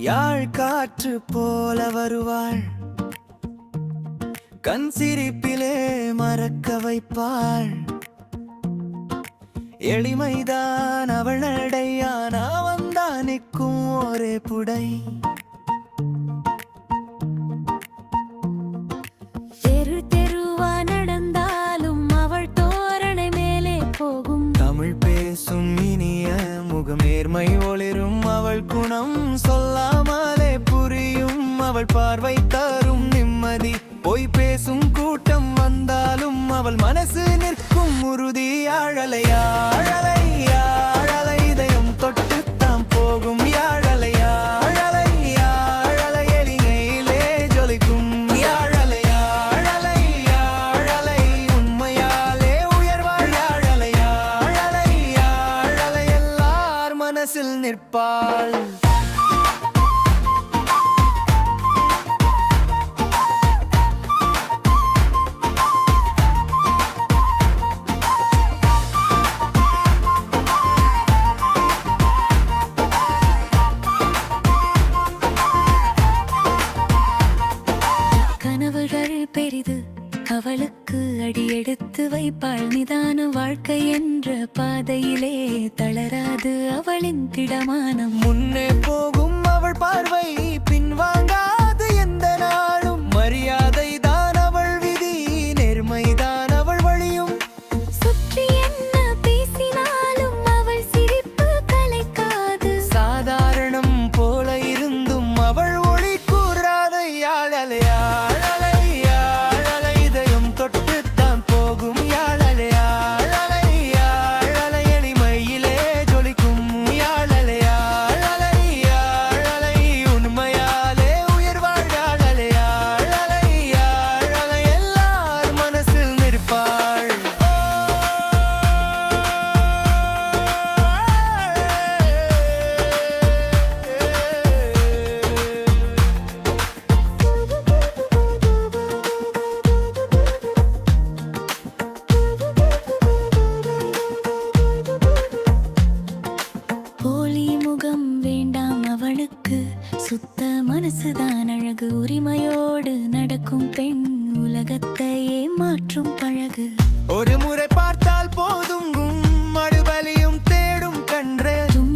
யாழ் காற்று போல வருவாள், கண் சிரிப்பிலே மறக்க வைப்பாள். எளிமைதான் அவள் நடையான வந்தான் நிற்கும் ஒரே புடை. தெரு தெருவா நடந்தாலும் அவள் தோரணை மேலே போகும். தமிழ் பேசும் இனிய முகம், நேர்மை ஒளிரும் அவள் குணம் சொல்லாமலே புரியும். அவள் பார்வை தரும் நிம்மதி, பொய் பேசும் கூட்டம் வந்தாலும் அவள் மனசு நிற்கும் உறுதி. யாழலை யாழலை யாழலை இதயம் தொட்டு தாம் போகும். யாழலை யாழலை யாழலை எளிமையிலே ஜொலிக்கும். யாழலை யாழலை யாழலை உண்மையாலே உயர்வாள். யாழலை யாழலை யாழலை எல்லார் மனசில் நிற்பாள். கனவுகள் பெரிது அவளுக்கு, அடியெடுத்து வைப்பாள். நிதான வாழ்க்கை என்ற பாதையிலே தளராது அவளின் திடமானம். முன்னே போகும் அவள் பார்வை பின்வாங்காது எந்த நாளும். மரியாதை தான் அவள் விதி, நேர்மைதான் அவள் வழியும். சுற்றி என்ன பேசினாலும் அவள் சிரிப்பு கலைக்காது. சாதாரணம் போல இருந்தும் அவள் ஒளி கூறாத. யாழலை யாழலை யாழலை இதயம் தொட்டு தான் போகும். யாழலை யாழலை யாழலை எளிமையிலே ஜொலிக்கும். யாழலை யாழலை யாழலை உண்மையாலே உயர்வாள். யாழலை யாழலை யாழலை எல்லார் மனசில் நிற்பாள். போலி முகம் வேண்டாம் அவளுக்கு, சுத்த மனசுதான் அழகு. உரிமையோடு நடக்கும் பெண் உலகத்தையே மாற்றும் பழகு. ஒரு முறை பார்த்தால் போதும் மறுபலியும் தேடும் கன்றே. தும்